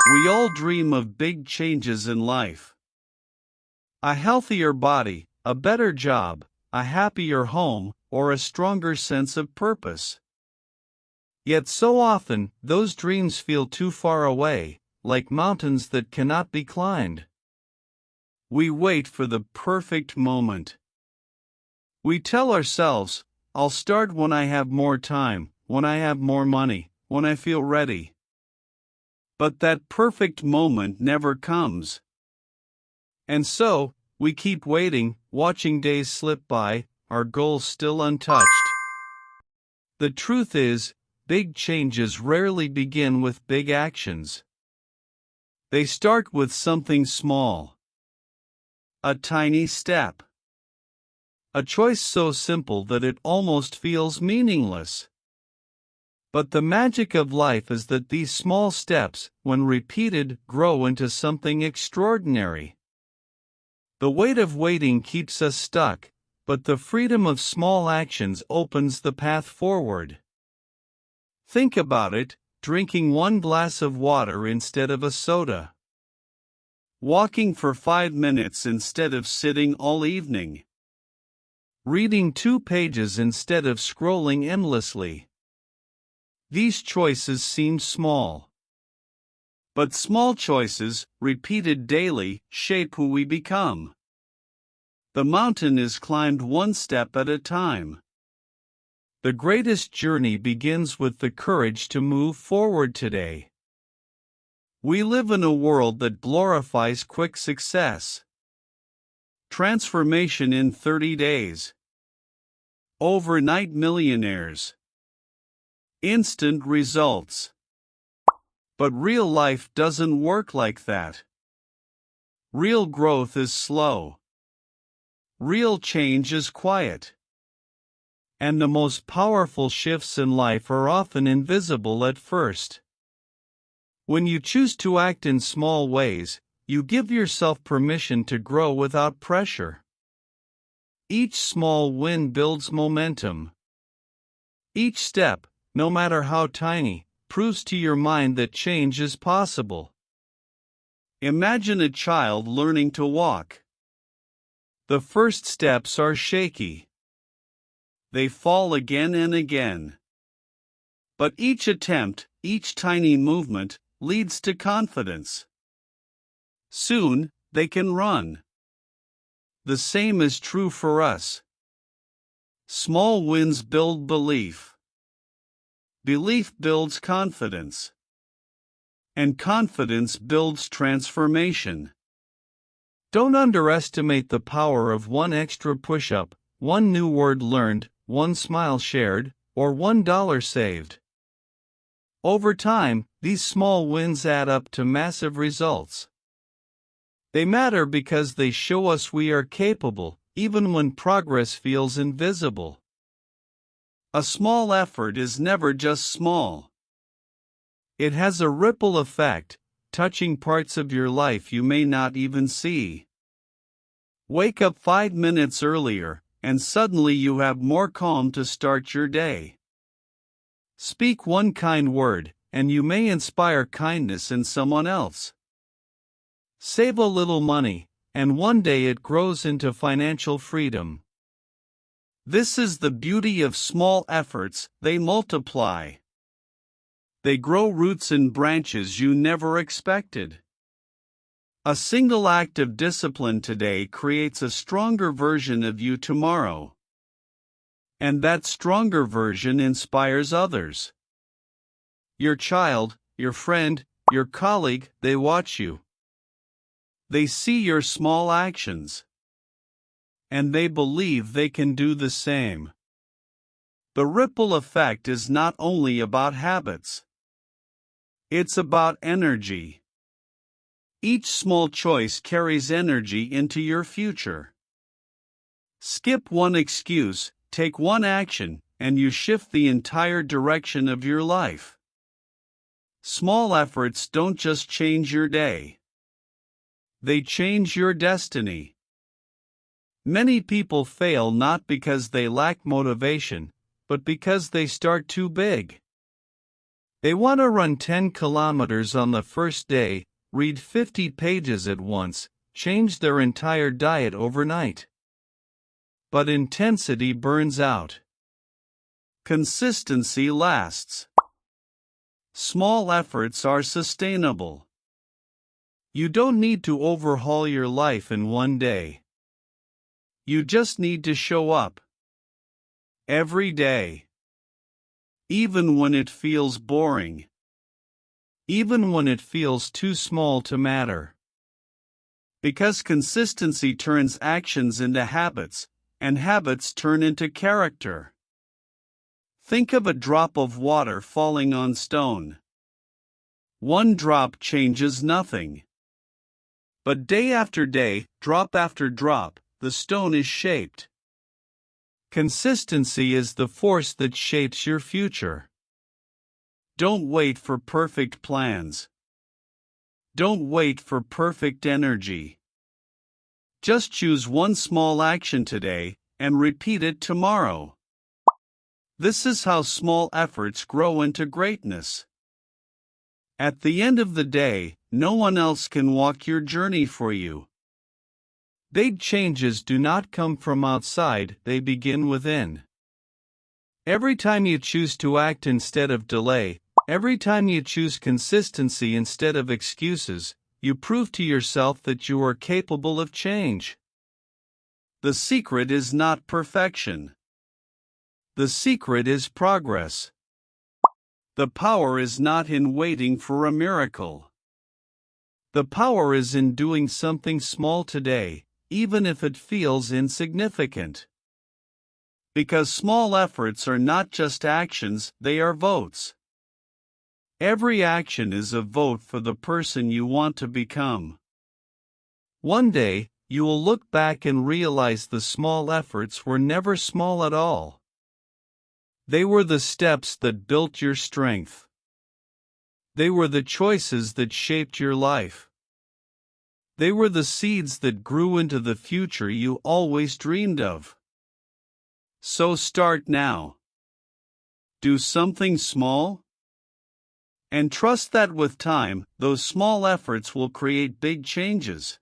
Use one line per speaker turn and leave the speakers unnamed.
We all dream of big changes in life. A healthier body, a better job, a happier home, or a stronger sense of purpose. Yet so often, those dreams feel too far away, like mountains that cannot be climbed. We wait for the perfect moment. We tell ourselves, I'll start when I have more time, when I have more money, when I feel ready. But that perfect moment never comes. And so, we keep waiting, watching days slip by, our goals still untouched. The truth is, big changes rarely begin with big actions. They start with something small. A tiny step. A choice so simple that it almost feels meaningless. But the magic of life is that these small steps, when repeated, grow into something extraordinary. The weight of waiting keeps us stuck, but the freedom of small actions opens the path forward. Think about it, drinking one glass of water instead of a soda. Walking for 5 minutes instead of sitting all evening. Reading 2 pages instead of scrolling endlessly. These choices seem small. But small choices, repeated daily, shape who we become. The mountain is climbed one step at a time. The greatest journey begins with the courage to move forward today. We live in a world that glorifies quick success. Transformation in 30 days. Overnight millionaires. Instant results. But real life doesn't work like that. Real growth is slow. Real change is quiet. And the most powerful shifts in life are often invisible at first. When you choose to act in small ways, you give yourself permission to grow without pressure. Each small win builds momentum. Each step, no matter how tiny, proves to your mind that change is possible. Imagine a child learning to walk. The first steps are shaky. They fall again and again. But each attempt, each tiny movement, leads to confidence. Soon, they can run. The same is true for us. Small wins build belief. Belief builds confidence. And confidence builds transformation. Don't underestimate the power of one extra push-up, one new word learned, one smile shared, or $1 saved. Over time, these small wins add up to massive results. They matter because they show us we are capable, even when progress feels invisible. A small effort is never just small. It has a ripple effect, touching parts of your life you may not even see. Wake up 5 minutes earlier, and suddenly you have more calm to start your day. Speak one kind word, and you may inspire kindness in someone else. Save a little money, and one day it grows into financial freedom. This is the beauty of small efforts, they multiply. They grow roots and branches you never expected. A single act of discipline today creates a stronger version of you tomorrow. And that stronger version inspires others. Your child, your friend, your colleague, they watch you. They see your small actions. And they believe they can do the same. The ripple effect is not only about habits. It's about energy. Each small choice carries energy into your future. Skip one excuse, take one action, and you shift the entire direction of your life. Small efforts don't just change your day. They change your destiny. Many people fail not because they lack motivation, but because they start too big. They want to run 10 kilometers on the first day, read 50 pages at once, change their entire diet overnight. But intensity burns out. Consistency lasts. Small efforts are sustainable. You don't need to overhaul your life in one day. You just need to show up. Every day. Even when it feels boring. Even when it feels too small to matter. Because consistency turns actions into habits, and habits turn into character. Think of a drop of water falling on stone. One drop changes nothing. But day after day, drop after drop, the stone is shaped. Consistency is the force that shapes your future. Don't wait for perfect plans. Don't wait for perfect energy. Just choose one small action today, and repeat it tomorrow. This is how small efforts grow into greatness. At the end of the day, no one else can walk your journey for you. Big changes do not come from outside, they begin within. Every time you choose to act instead of delay, every time you choose consistency instead of excuses, you prove to yourself that you are capable of change. The secret is not perfection. The secret is progress. The power is not in waiting for a miracle. The power is in doing something small today, even if it feels insignificant. Because small efforts are not just actions, they are votes. Every action is a vote for the person you want to become. One day, you will look back and realize the small efforts were never small at all. They were the steps that built your strength. They were the choices that shaped your life. They were the seeds that grew into the future you always dreamed of. So start now. Do something small. And trust that with time, those small efforts will create big changes.